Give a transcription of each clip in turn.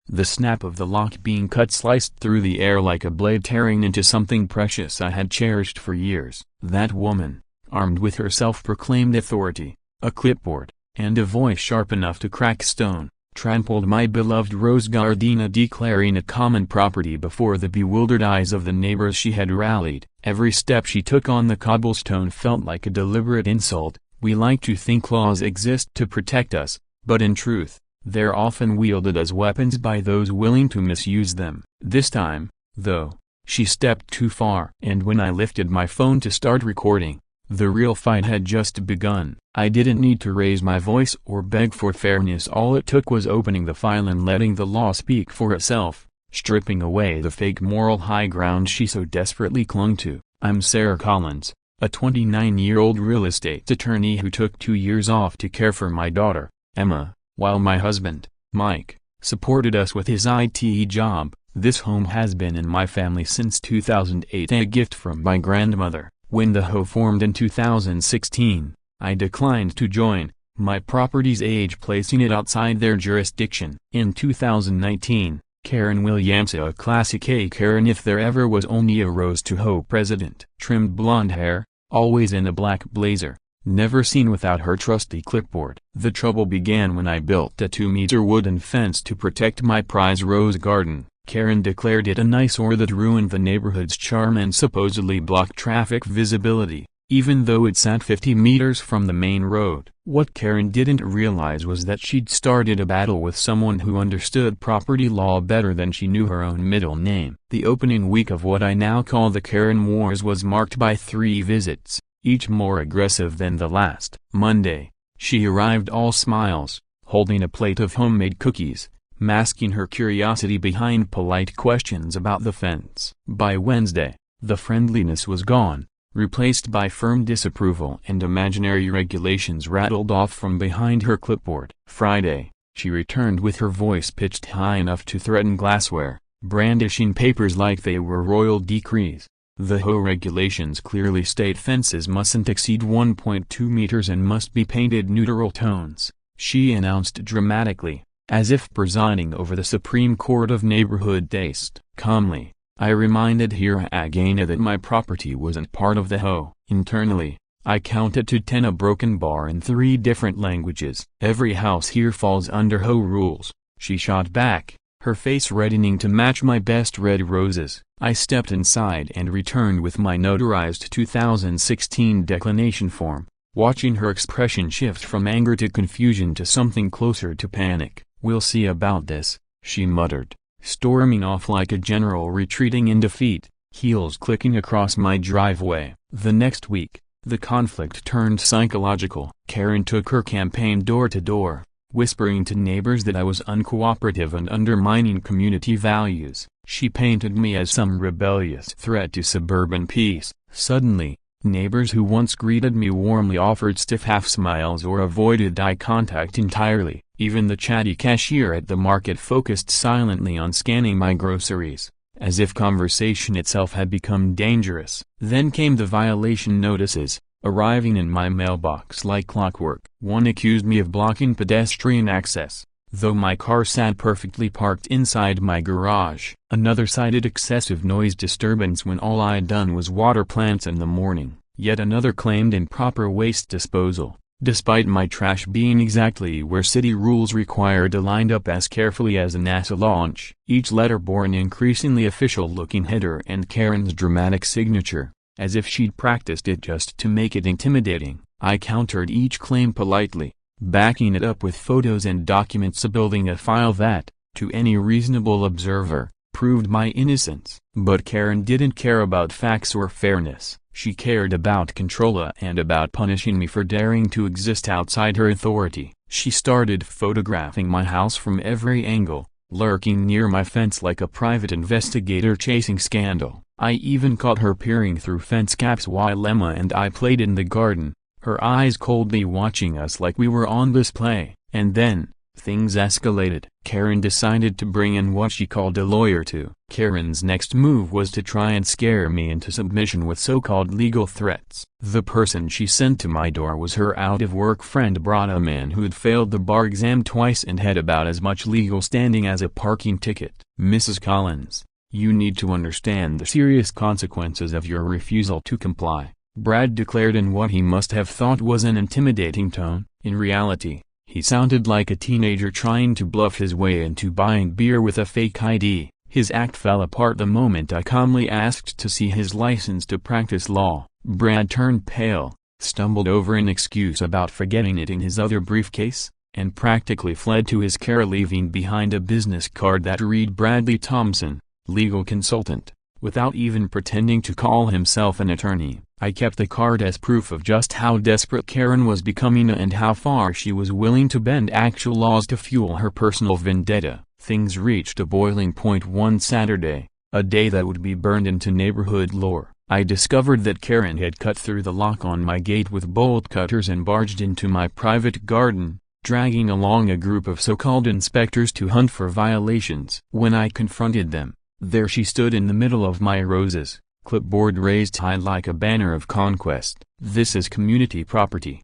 the snap of the lock being cut sliced through the air like a blade tearing into something precious I had cherished for years. That woman, armed with her self-proclaimed authority, a clipboard, and a voice sharp enough to crack stone, trampled my beloved rose gardenia, declaring it common property before the bewildered eyes of the neighbors she had rallied. Every step she took on the cobblestone felt like a deliberate insult. We like to think laws exist to protect us, but in truth, they're often wielded as weapons by those willing to misuse them. This time, though, she stepped too far. And when I lifted my phone to start recording, the real fight had just begun. I didn't need to raise my voice or beg for fairness. All it took was opening the file and letting the law speak for itself, stripping away the fake moral high ground she so desperately clung to. I'm Sarah Collins, a 29-year-old real estate attorney who took 2 years off to care for my daughter, Emma, while my husband, Mike, supported us with his IT job. This home has been in my family since 2008, a gift from my grandmother. When the HOA formed in 2016, I declined to join my property's age, placing it outside their jurisdiction. In 2019, Karen Williamson, a classic A Karen if there ever was only a rose to HOA president, trimmed blonde hair, always in a black blazer, never seen without her trusty clipboard. The trouble began when I built a 2-meter wooden fence to protect my prize rose garden. Karen declared it an eyesore that ruined the neighborhood's charm and supposedly blocked traffic visibility, even though it sat 50 meters from the main road. What Karen didn't realize was that she'd started a battle with someone who understood property law better than she knew her own middle name. The opening week of what I now call the Karen Wars was marked by 3 visits, each more aggressive than the last. Monday, she arrived all smiles, holding a plate of homemade cookies, masking her curiosity behind polite questions about the fence. By Wednesday, the friendliness was gone, replaced by firm disapproval, and imaginary regulations rattled off from behind her clipboard. Friday, she returned with her voice pitched high enough to threaten glassware, brandishing papers like they were royal decrees. The HOA regulations clearly state fences mustn't exceed 1.2 meters and must be painted neutral tones, she announced dramatically, as if presiding over the Supreme Court of neighborhood taste. Calmly, I reminded her again that my property wasn't part of the HOA. Internally, I counted to 10, a broken bar in 3 different languages. Every house here falls under HOA rules, she shot back, her face reddening to match my best red roses. I stepped inside and returned with my notarized 2016 declination form, watching her expression shift from anger to confusion to something closer to panic. "We'll see about this," she muttered, storming off like a general retreating in defeat, heels clicking across my driveway. The next week, the conflict turned psychological. Karen took her campaign door to door, whispering to neighbors that I was uncooperative and undermining community values. She painted me as some rebellious threat to suburban peace. Suddenly, neighbors who once greeted me warmly offered stiff half-smiles or avoided eye contact entirely. Even the chatty cashier at the market focused silently on scanning my groceries, as if conversation itself had become dangerous. Then came the violation notices, arriving in my mailbox like clockwork. One accused me of blocking pedestrian access, though my car sat perfectly parked inside my garage. Another cited excessive noise disturbance when all I'd done was water plants in the morning. Yet another claimed improper waste disposal, despite my trash being exactly where city rules required, lined up as carefully as a NASA launch. Each letter bore an increasingly official-looking header and Karen's dramatic signature, as if she'd practiced it just to make it intimidating. I countered each claim politely, backing it up with photos and documents, building a file that, to any reasonable observer, proved my innocence. But Karen didn't care about facts or fairness. She cared about control and about punishing me for daring to exist outside her authority. She started photographing my house from every angle, lurking near my fence like a private investigator chasing scandal. I even caught her peering through fence gaps while Emma and I played in the garden, her eyes coldly watching us like we were on display. And then, Things escalated. Karen decided to bring in what she called a lawyer too. Karen's next move was to try and scare me into submission with so-called legal threats. The person she sent to my door was her out-of-work friend, brought a man who'd failed the bar exam twice and had about as much legal standing as a parking ticket. "Mrs. Collins, you need to understand the serious consequences of your refusal to comply," Brad declared in what he must have thought was an intimidating tone. In reality, he sounded like a teenager trying to bluff his way into buying beer with a fake ID. His act fell apart the moment I calmly asked to see his license to practice law. Brad turned pale, stumbled over an excuse about forgetting it in his other briefcase, and practically fled to his car, leaving behind a business card that read Bradley Thompson, legal consultant, without even pretending to call himself an attorney. I kept the card as proof of just how desperate Karen was becoming and how far she was willing to bend actual laws to fuel her personal vendetta. Things reached a boiling point one Saturday, a day that would be burned into neighborhood lore. I discovered that Karen had cut through the lock on my gate with bolt cutters and barged into my private garden, dragging along a group of so-called inspectors to hunt for violations. When I confronted them, there she stood in the middle of my roses, clipboard raised high like a banner of conquest. "This is community property,"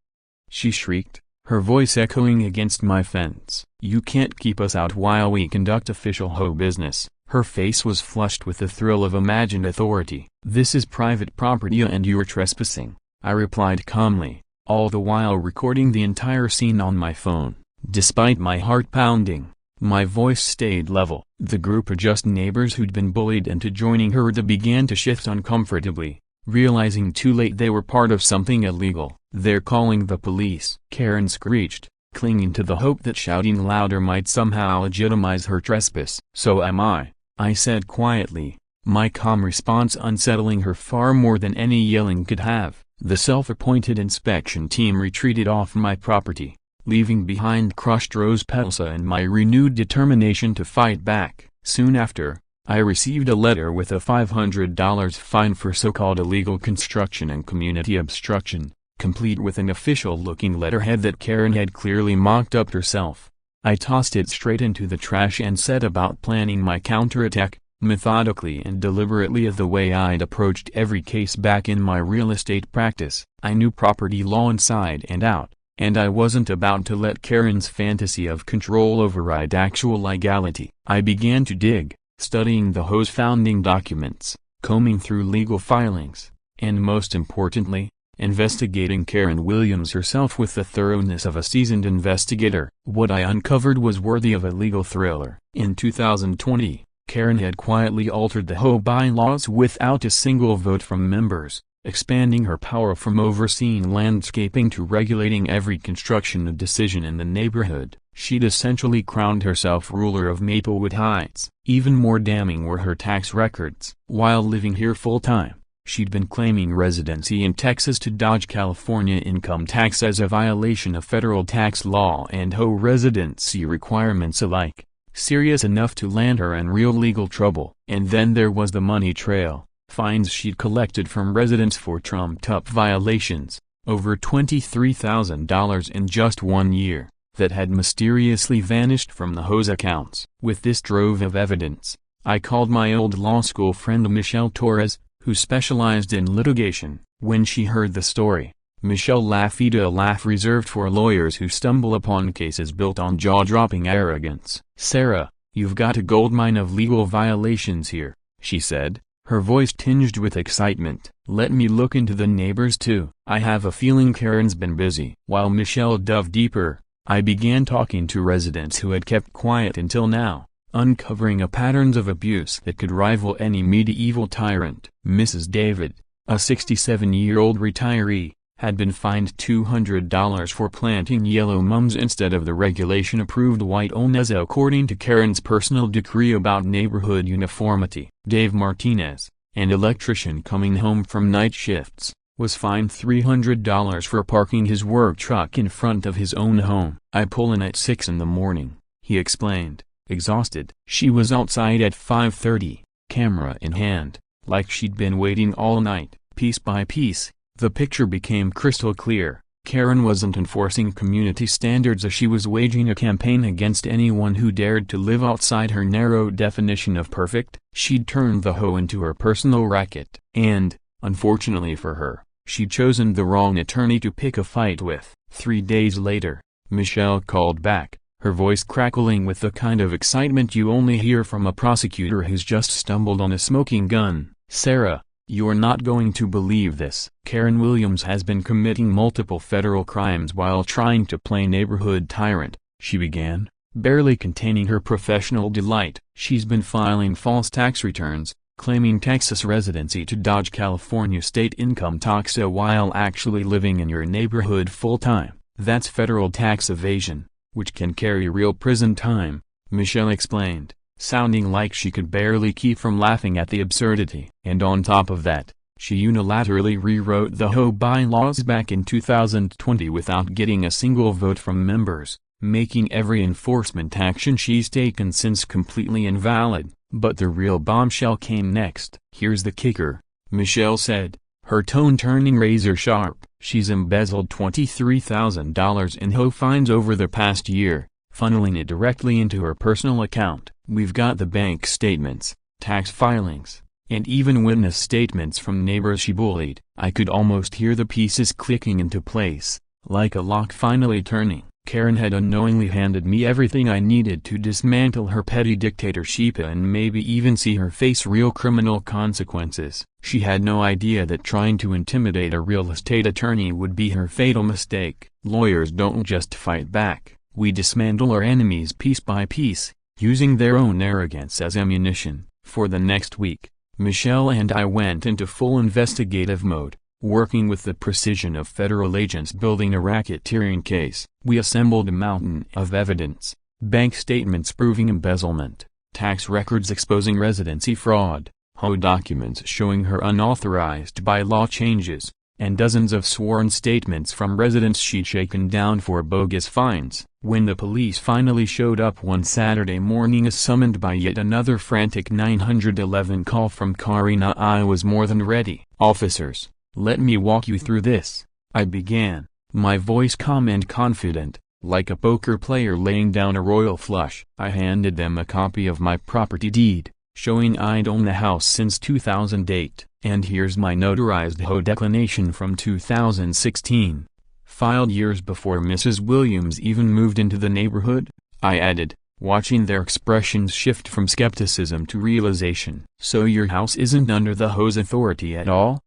she shrieked, her voice echoing against my fence. "You can't keep us out while we conduct official HOA business." Her face was flushed with the thrill of imagined authority. "This is private property and you're trespassing," I replied calmly, all the while recording the entire scene on my phone. Despite my heart pounding, my voice stayed level. The group of just neighbors who'd been bullied into joining her began to shift uncomfortably, realizing too late they were part of something illegal. "They're calling the police," Karen screeched, clinging to the hope that shouting louder might somehow legitimize her trespass. "So am I said quietly, my calm response unsettling her far more than any yelling could have. The self-appointed inspection team retreated off my property, leaving behind crushed rose petals and my renewed determination to fight back. Soon after, I received a letter with a $500 fine for so-called illegal construction and community obstruction, complete with an official-looking letterhead that Karen had clearly mocked up herself. I tossed it straight into the trash and set about planning my counterattack, methodically and deliberately, of the way I'd approached every case back in my real estate practice. I knew property law inside and out, and I wasn't about to let Karen's fantasy of control override actual legality. I began to dig, studying the HOA's founding documents, combing through legal filings, and most importantly, investigating Karen Williams herself with the thoroughness of a seasoned investigator. What I uncovered was worthy of a legal thriller. In 2020, Karen had quietly altered the HOA bylaws without a single vote from members, expanding her power from overseeing landscaping to regulating every construction decision in the neighborhood. She'd essentially crowned herself ruler of Maplewood Heights. Even more damning were her tax records. While living here full-time, she'd been claiming residency in Texas to dodge California income tax as a violation of federal tax law and HOA residency requirements alike, serious enough to land her in real legal trouble. And then there was the money trail, fines she'd collected from residents for trumped-up violations, over $23,000 in just 1 year, that had mysteriously vanished from the HOA's accounts. With this trove of evidence, I called my old law school friend Michelle Torres, who specialized in litigation. When she heard the story, Michelle laughed, a laugh reserved for lawyers who stumble upon cases built on jaw-dropping arrogance. "Sarah, you've got a goldmine of legal violations here," she said, her voice tinged with excitement. "Let me look into the neighbors too. I have a feeling Karen's been busy." While Michelle dove deeper, I began talking to residents who had kept quiet until now, uncovering a patterns of abuse that could rival any medieval tyrant. Mrs. David, a 67-year-old retiree, had been fined $200 for planting yellow mums instead of the regulation-approved white ones according to Karen's personal decree about neighborhood uniformity. Dave Martinez, an electrician coming home from night shifts, was fined $300 for parking his work truck in front of his own home. "I pull in at 6 in the morning," he explained, exhausted. She was outside at 5:30, camera in hand, like she'd been waiting all night. Piece by piece, the picture became crystal clear. Karen wasn't enforcing community standards as she was waging a campaign against anyone who dared to live outside her narrow definition of perfect. She'd turned the hoe into her personal racket. And, unfortunately for her, she'd chosen the wrong attorney to pick a fight with. 3 days later, Michelle called back, her voice crackling with the kind of excitement you only hear from a prosecutor who's just stumbled on a smoking gun. "Sarah, you're not going to believe this. Karen Williams has been committing multiple federal crimes while trying to play neighborhood tyrant," she began, barely containing her professional delight. "She's been filing false tax returns, claiming Texas residency to dodge California state income tax while actually living in your neighborhood full-time. That's federal tax evasion, which can carry real prison time," Michelle explained, sounding like she could barely keep from laughing at the absurdity. "And on top of that, she unilaterally rewrote the HOA bylaws back in 2020 without getting a single vote from members, making every enforcement action she's taken since completely invalid." But the real bombshell came next. "Here's the kicker," Michelle said, her tone turning razor sharp. "She's embezzled $23,000 in HOA fines over the past year, funneling it directly into her personal account. We've got the bank statements, tax filings, and even witness statements from neighbors she bullied." I could almost hear the pieces clicking into place, like a lock finally turning. Karen had unknowingly handed me everything I needed to dismantle her petty dictatorship and maybe even see her face real criminal consequences. She had no idea that trying to intimidate a real estate attorney would be her fatal mistake. "Lawyers don't just fight back. We dismantle our enemies piece by piece, using their own arrogance as ammunition." For the next week, Michelle and I went into full investigative mode, working with the precision of federal agents building a racketeering case. We assembled a mountain of evidence: bank statements proving embezzlement, tax records exposing residency fraud, HOA documents showing her unauthorized bylaw changes, and dozens of sworn statements from residents she'd shaken down for bogus fines. When the police finally showed up one Saturday morning as summoned by yet another frantic 911 call from Karina, I was more than ready. "Officers, let me walk you through this," I began, my voice calm and confident, like a poker player laying down a royal flush. I handed them a copy of my property deed, showing I'd owned the house since 2008, "And here's my notarized HOA declination from 2016, filed years before Mrs. Williams even moved into the neighborhood," I added, watching their expressions shift from skepticism to realization. "So your house isn't under the HOA's authority at all?"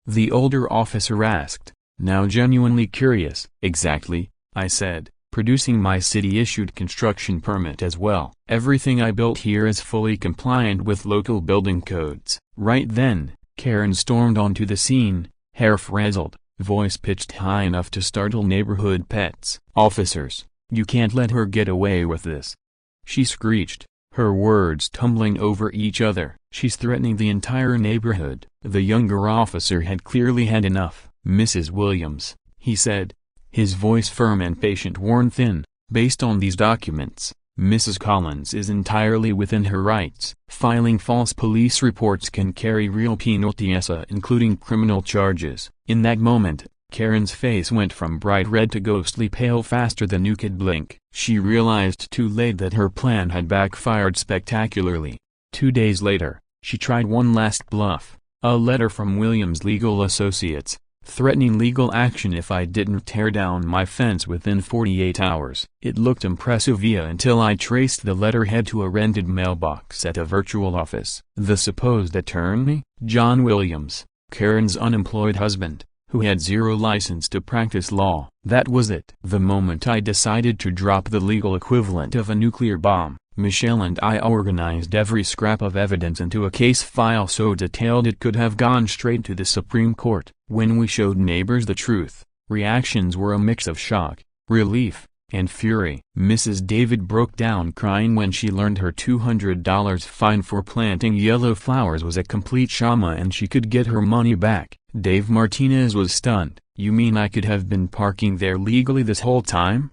the older officer asked, now genuinely curious. "Exactly," I said, producing my city-issued construction permit as well. "Everything I built here is fully compliant with local building codes." Right then, Karen stormed onto the scene, hair frazzled, voice pitched high enough to startle neighborhood pets. "Officers, you can't let her get away with this," she screeched, her words tumbling over each other. "She's threatening the entire neighborhood." The younger officer had clearly had enough. "Mrs. Williams," he said, his voice firm and patient, worn thin, "based on these documents, Mrs. Collins is entirely within her rights. Filing false police reports can carry real penalties, including criminal charges." In that moment, Karen's face went from bright red to ghostly pale faster than you could blink. She realized too late that her plan had backfired spectacularly. 2 days later, she tried one last bluff: a letter from Williams' legal associates, threatening legal action if I didn't tear down my fence within 48 hours. It looked impressive until I traced the letterhead to a rented mailbox at a virtual office. The supposed attorney, John Williams, Karen's unemployed husband, who had zero license to practice law. That was it. The moment I decided to drop the legal equivalent of a nuclear bomb, Michelle and I organized every scrap of evidence into a case file so detailed it could have gone straight to the Supreme Court. When we showed neighbors the truth, reactions were a mix of shock, relief, and fury. Mrs. David broke down crying when she learned her $200 fine for planting yellow flowers was a complete shama and she could get her money back. Dave Martinez was stunned. "You mean I could have been parking there legally this whole time?"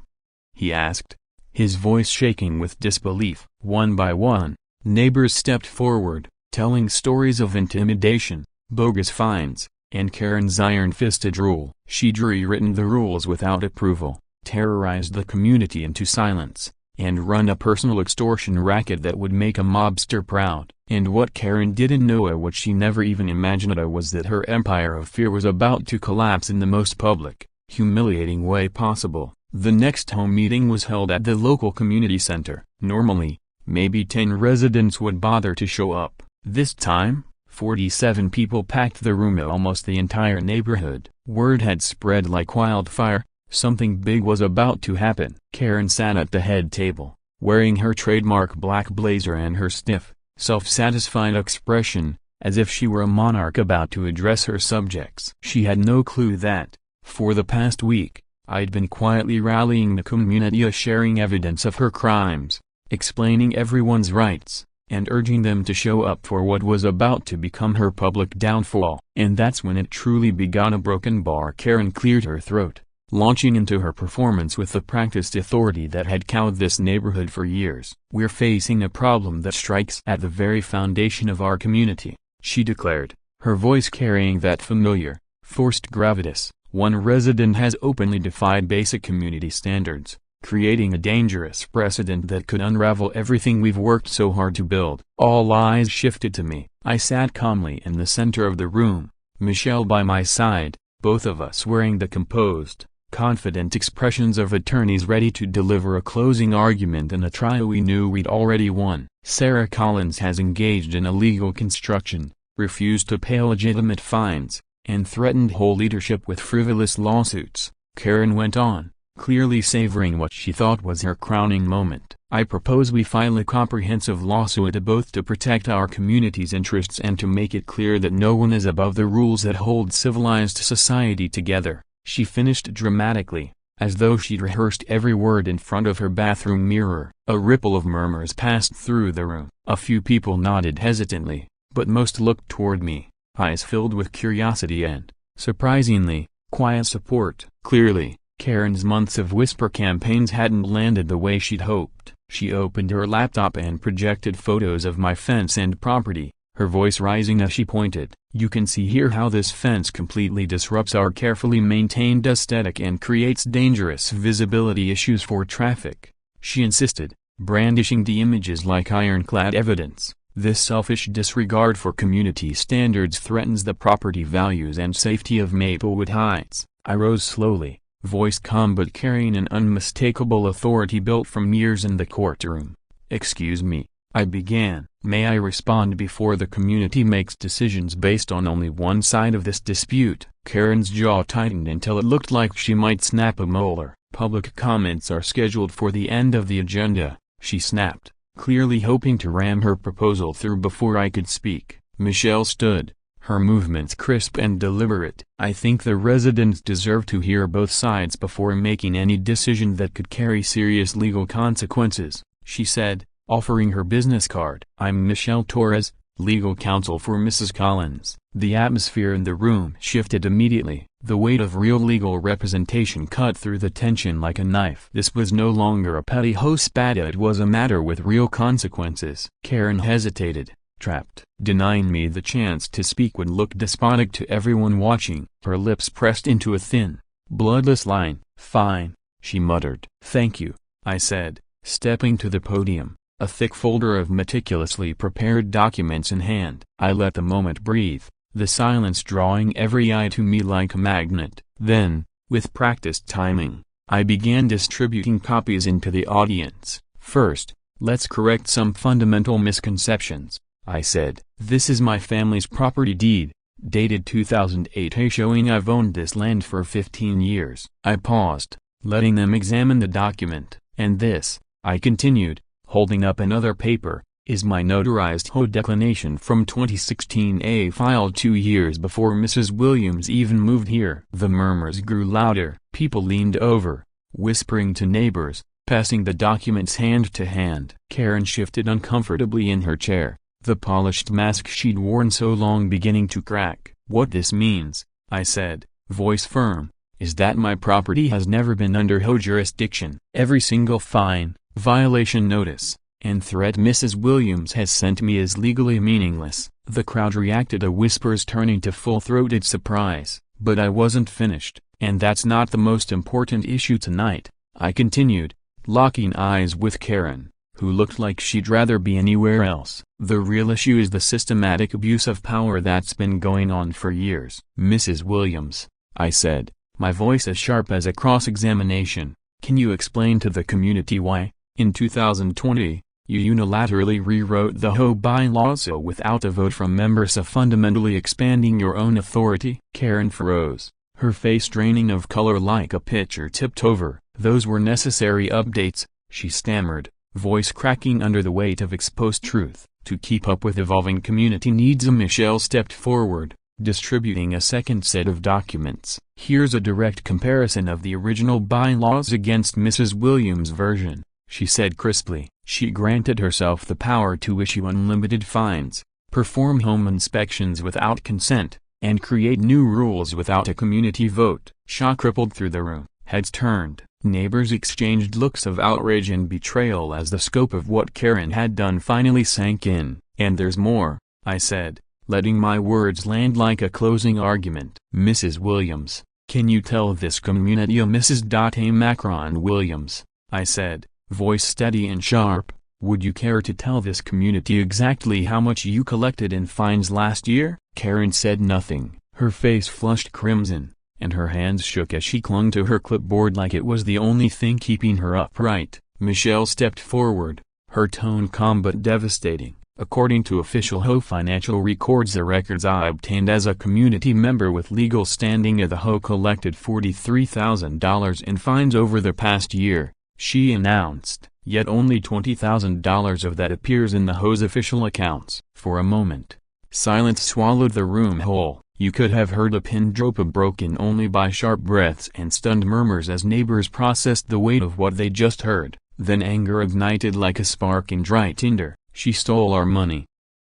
he asked, his voice shaking with disbelief. One by one, neighbors stepped forward, telling stories of intimidation, bogus fines, and Karen's iron-fisted rule. She'd rewritten the rules without approval, terrorized the community into silence, and run a personal extortion racket that would make a mobster proud. And what Karen didn't know, or what she never even imagined, was that her empire of fear was about to collapse in the most public, humiliating way possible. The next home meeting was held at the local community center. Normally, maybe 10 residents would bother to show up. This time, 47 people packed the room, almost the entire neighborhood. Word had spread like wildfire. Something big was about to happen. Karen sat at the head table, wearing her trademark black blazer and her stiff, self-satisfied expression, as if she were a monarch about to address her subjects. She had no clue that, for the past week, I'd been quietly rallying the community, sharing evidence of her crimes, explaining everyone's rights, and urging them to show up for what was about to become her public downfall. And that's when it truly began. A broken bar. Karen cleared her throat, launching into her performance with the practiced authority that had cowed this neighborhood for years. "We're facing a problem that strikes at the very foundation of our community," she declared, her voice carrying that familiar, forced gravitas. "One resident has openly defied basic community standards, creating a dangerous precedent that could unravel everything we've worked so hard to build." All eyes shifted to me. I sat calmly in the center of the room, Michelle by my side, both of us wearing the composed, confident expressions of attorneys ready to deliver a closing argument in a trial we knew we'd already won. "Sarah Collins has engaged in illegal construction, refused to pay legitimate fines, and threatened whole leadership with frivolous lawsuits," Karen went on, clearly savoring what she thought was her crowning moment. "I propose we file a comprehensive lawsuit both to protect our community's interests and to make it clear that no one is above the rules that hold civilized society together," she finished dramatically, as though she'd rehearsed every word in front of her bathroom mirror. A ripple of murmurs passed through the room. A few people nodded hesitantly, but most looked toward me, eyes filled with curiosity and, surprisingly, quiet support. Clearly, Karen's months of whisper campaigns hadn't landed the way she'd hoped. She opened her laptop and projected photos of my fence and property, her voice rising as she pointed. "You can see here how this fence completely disrupts our carefully maintained aesthetic and creates dangerous visibility issues for traffic," she insisted, brandishing the images like ironclad evidence. "This selfish disregard for community standards threatens the property values and safety of Maplewood Heights." I rose slowly, voice calm but carrying an unmistakable authority built from years in the courtroom. "Excuse me," I began. "May I respond before the community makes decisions based on only one side of this dispute?" Karen's jaw tightened until it looked like she might snap a molar. "Public comments are scheduled for the end of the agenda," she snapped, clearly hoping to ram her proposal through before I could speak. Michelle stood, her movements crisp and deliberate. "I think the residents deserve to hear both sides before making any decision that could carry serious legal consequences," she said, offering her business card. "I'm Michelle Torres, legal counsel for Mrs. Collins." The atmosphere in the room shifted immediately. The weight of real legal representation cut through the tension like a knife. This was no longer a petty hostbata, it was a matter with real consequences. Karen hesitated, trapped. Denying me the chance to speak would look despotic to everyone watching. Her lips pressed into a thin, bloodless line. "Fine," she muttered. "Thank you," I said, stepping to the podium, a thick folder of meticulously prepared documents in hand. I let the moment breathe, the silence drawing every eye to me like a magnet. Then, with practiced timing, I began distributing copies into the audience. "First, let's correct some fundamental misconceptions," I said. "This is my family's property deed, dated 2008, showing I've owned this land for 15 years. I paused, letting them examine the document. "And this," I continued, holding up another paper, "is my notarized HOA declination from 2016, filed 2 years before Mrs. Williams even moved here." The murmurs grew louder. People leaned over, whispering to neighbors, passing the documents hand to hand. Karen shifted uncomfortably in her chair, the polished mask she'd worn so long beginning to crack. "What this means," I said, voice firm, "is that my property has never been under HOA jurisdiction. Every single fine, violation notice, and threat Mrs. Williams has sent me is legally meaningless." The crowd reacted to whispers turning to full-throated surprise, but I wasn't finished, and that's not the most important issue tonight, I continued, locking eyes with Karen, who looked like she'd rather be anywhere else. The real issue is the systematic abuse of power that's been going on for years. Mrs. Williams, I said, my voice as sharp as a cross-examination, can you explain to the community why, in 2020, you unilaterally rewrote the HOA bylaws so without a vote from members so fundamentally expanding your own authority? Karen froze, her face draining of color like a pitcher tipped over. Those were necessary updates, she stammered, voice cracking under the weight of exposed truth. To keep up with evolving community needs. Michelle stepped forward, distributing a second set of documents. Here's a direct comparison of the original bylaws against Mrs. Williams' version, she said crisply. She granted herself the power to issue unlimited fines, perform home inspections without consent, and create new rules without a community vote. Shock rippled through the room. Heads turned, neighbors exchanged looks of outrage and betrayal as the scope of what Karen had done finally sank in. And there's more, I said, letting my words land like a closing argument. Mrs. Williams, can you tell this community? Mrs. Macron Williams, I said, voice steady and sharp, would you care to tell this community exactly how much you collected in fines last year? Karen said nothing, her face flushed crimson, and her hands shook as she clung to her clipboard like it was the only thing keeping her upright. Michelle stepped forward, her tone calm but devastating. According to official HOA financial records, the records I obtained as a community member with legal standing of the HOA collected $43,000 in fines over the past year, she announced, yet only $20,000 of that appears in the HOA's official accounts. For a moment, silence swallowed the room whole. You could have heard a pin drop broken only by sharp breaths and stunned murmurs as neighbors processed the weight of what they just heard. Then anger ignited like a spark in dry tinder. She stole our money.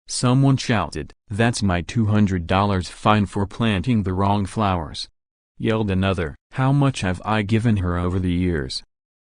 Someone shouted. That's my $200 fine for planting the wrong flowers. Yelled another. How much have I given her over the years?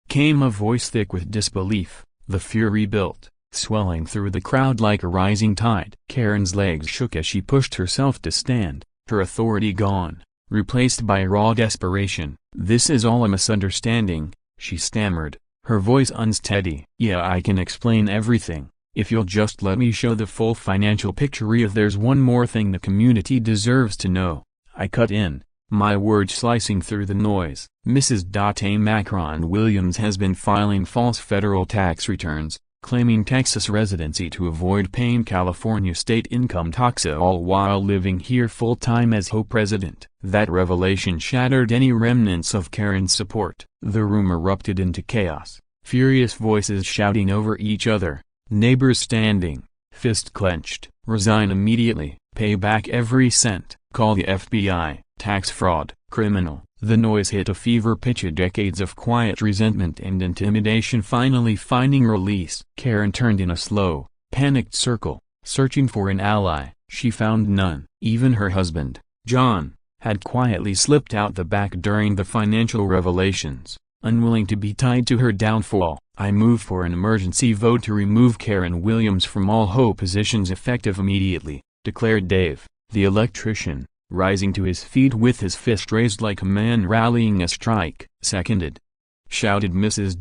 Came a voice thick with disbelief. The fury built, swelling through the crowd like a rising tide. Karen's legs shook as she pushed herself to stand, her authority gone, replaced by raw desperation. This is all a misunderstanding, she stammered, her voice unsteady. Yeah, I can explain everything, if you'll just let me show the full financial picture. If there's one more thing the community deserves to know, I cut in, my words slicing through the noise. Mrs. Macron Williams has been filing false federal tax returns, claiming Texas residency to avoid paying California state income tax, all while living here full-time as HOA president. That revelation shattered any remnants of Karen's support. The room erupted into chaos, furious voices shouting over each other, neighbors standing, fist clenched. Resign immediately, pay back every cent, call the FBI, tax fraud, criminal. The noise hit a fever pitch. Decades of quiet resentment and intimidation finally finding release. Karen turned in a slow, panicked circle, searching for an ally. She found none. Even her husband, John, had quietly slipped out the back during the financial revelations, unwilling to be tied to her downfall. I move for an emergency vote to remove Karen Williams from all HOA positions effective immediately, declared Dave, the electrician, rising to his feet with his fist raised like a man rallying a strike. Seconded, shouted Mrs.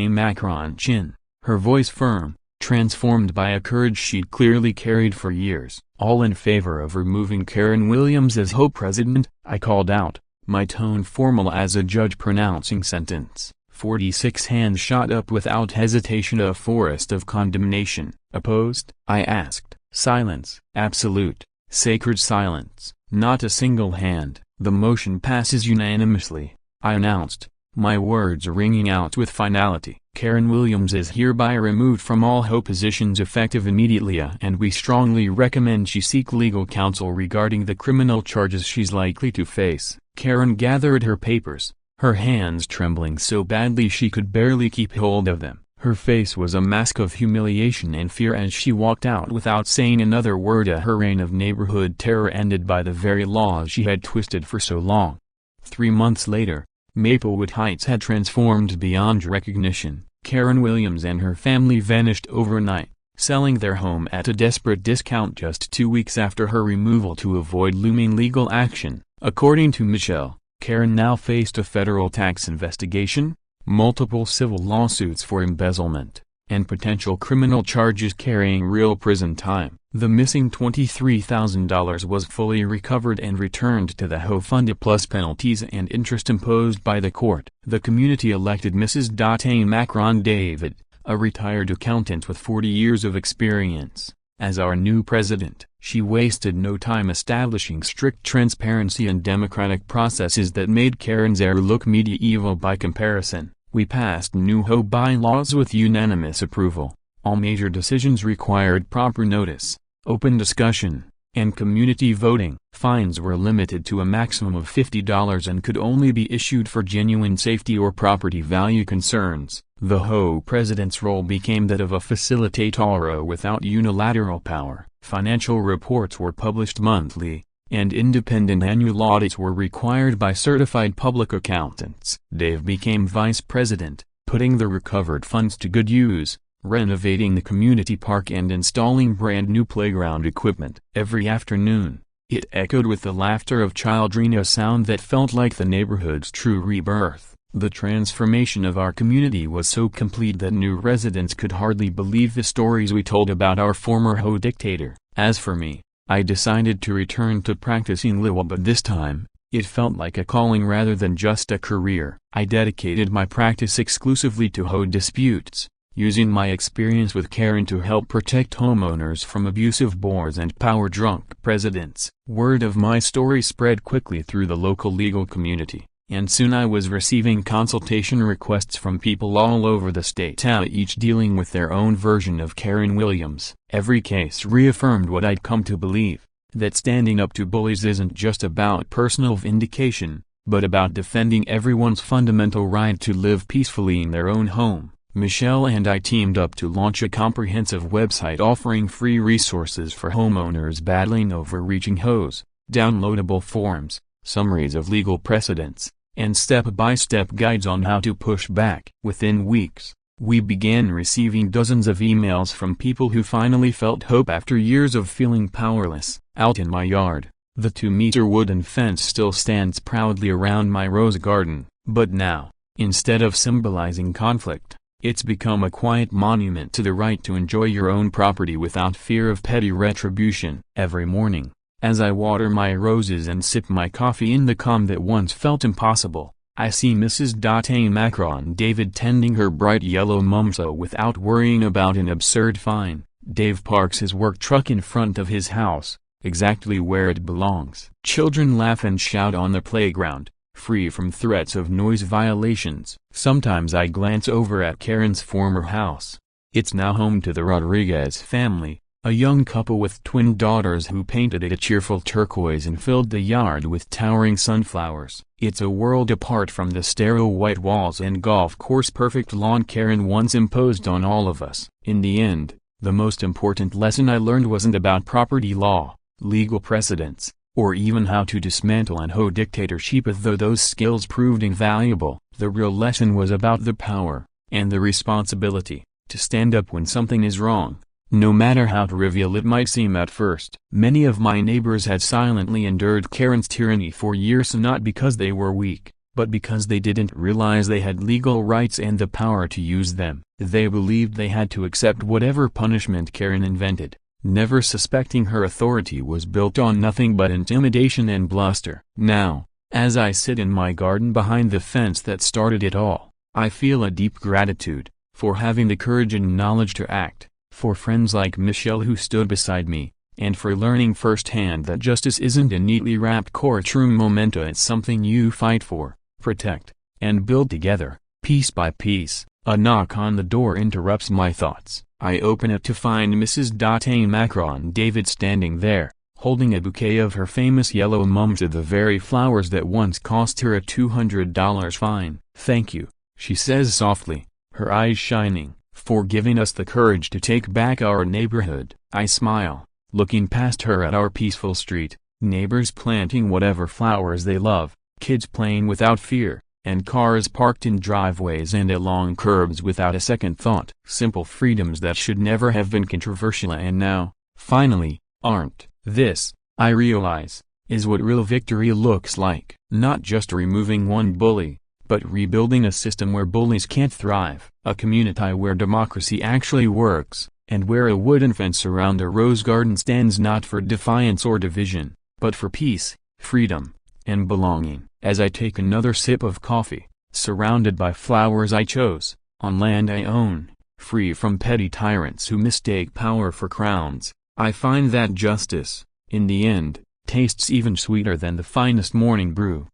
Macron Chin, her voice firm, transformed by a courage she'd clearly carried for years. All in favor of removing Karen Williams as HOA president, I called out, my tone formal as a judge pronouncing sentence. 46 hands shot up without hesitation, a forest of condemnation. Opposed? I asked. Silence. Absolute, sacred silence. Not a single hand. The motion passes unanimously, I announced, my words ringing out with finality. Karen Williams is hereby removed from all HOA positions effective immediately, and we strongly recommend she seek legal counsel regarding the criminal charges she's likely to face. Karen gathered her papers, her hands trembling so badly she could barely keep hold of them. Her face was a mask of humiliation and fear as she walked out without saying another word. Her reign of neighborhood terror ended by the very laws she had twisted for so long. 3 months later, Maplewood Heights had transformed beyond recognition. Karen Williams and her family vanished overnight, selling their home at a desperate discount just 2 weeks after her removal to avoid looming legal action. According to Michelle, Karen now faced a federal tax investigation, multiple civil lawsuits for embezzlement, and potential criminal charges carrying real prison time. The missing $23,000 was fully recovered and returned to the HOA fund plus penalties and interest imposed by the court. The community elected Mrs. Macron David, a retired accountant with 40 years of experience, as our new president. She wasted no time establishing strict transparency and democratic processes that made Karen's era look medieval by comparison. We passed new HOA bylaws with unanimous approval. All major decisions required proper notice, open discussion, and community voting. Fines were limited to a maximum of $50 and could only be issued for genuine safety or property value concerns. The HOA president's role became that of a facilitator without unilateral power. Financial reports were published monthly, and independent annual audits were required by certified public accountants. Dave became vice president, putting the recovered funds to good use, renovating the community park and installing brand new playground equipment. Every afternoon, it echoed with the laughter of children, a sound that felt like the neighborhood's true rebirth. The transformation of our community was so complete that new residents could hardly believe the stories we told about our former HOA dictator. As for me, I decided to return to practicing law, but this time, it felt like a calling rather than just a career. I dedicated my practice exclusively to HOA disputes, using my experience with Karen to help protect homeowners from abusive boards and power-drunk presidents. Word of my story spread quickly through the local legal community, and soon I was receiving consultation requests from people all over the state, each dealing with their own version of Karen Williams. Every case reaffirmed what I'd come to believe, that standing up to bullies isn't just about personal vindication, but about defending everyone's fundamental right to live peacefully in their own home. Michelle and I teamed up to launch a comprehensive website offering free resources for homeowners battling overreaching HOAs, downloadable forms, summaries of legal precedents, and step-by-step guides on how to push back. Within weeks, we began receiving dozens of emails from people who finally felt hope after years of feeling powerless. Out in my yard, the 2-meter wooden fence still stands proudly around my rose garden, but now, instead of symbolizing conflict, it's become a quiet monument to the right to enjoy your own property without fear of petty retribution. Every morning, as I water my roses and sip my coffee in the calm that once felt impossible, I see Mrs. Macron David tending her bright yellow mimosa without worrying about an absurd fine. Dave parks his work truck in front of his house, exactly where it belongs. Children laugh and shout on the playground, free from threats of noise violations. Sometimes I glance over at Karen's former house. It's now home to the Rodriguez family, a young couple with twin daughters who painted it a cheerful turquoise and filled the yard with towering sunflowers. It's a world apart from the sterile white walls and golf course perfect lawn Karen once imposed on all of us. In the end, the most important lesson I learned wasn't about property law, legal precedents, or even how to dismantle an HOA dictatorship, though those skills proved invaluable. The real lesson was about the power, and the responsibility, to stand up when something is wrong, no matter how trivial it might seem at first. Many of my neighbors had silently endured Karen's tyranny for years, not because they were weak, but because they didn't realize they had legal rights and the power to use them. They believed they had to accept whatever punishment Karen invented, never suspecting her authority was built on nothing but intimidation and bluster. Now, as I sit in my garden behind the fence that started it all, I feel a deep gratitude for having the courage and knowledge to act, for friends like Michelle who stood beside me, and for learning firsthand that justice isn't a neatly wrapped courtroom memento. It's something you fight for, protect, and build together, piece by piece. A knock on the door interrupts my thoughts. I open it to find Mrs. Macron David standing there, holding a bouquet of her famous yellow mimosa, the very flowers that once cost her a $200 fine. "Thank you," she says softly, her eyes shining, "for giving us the courage to take back our neighborhood." I smile, looking past her at our peaceful street, neighbors planting whatever flowers they love, kids playing without fear, and cars parked in driveways and along curbs without a second thought. Simple freedoms that should never have been controversial and now, finally, aren't. This, I realize, is what real victory looks like. Not just removing one bully, but rebuilding a system where bullies can't thrive. A community where democracy actually works, and where a wooden fence around a rose garden stands not for defiance or division, but for peace, freedom, and belonging. As I take another sip of coffee, surrounded by flowers I chose, on land I own, free from petty tyrants who mistake power for crowns, I find that justice, in the end, tastes even sweeter than the finest morning brew.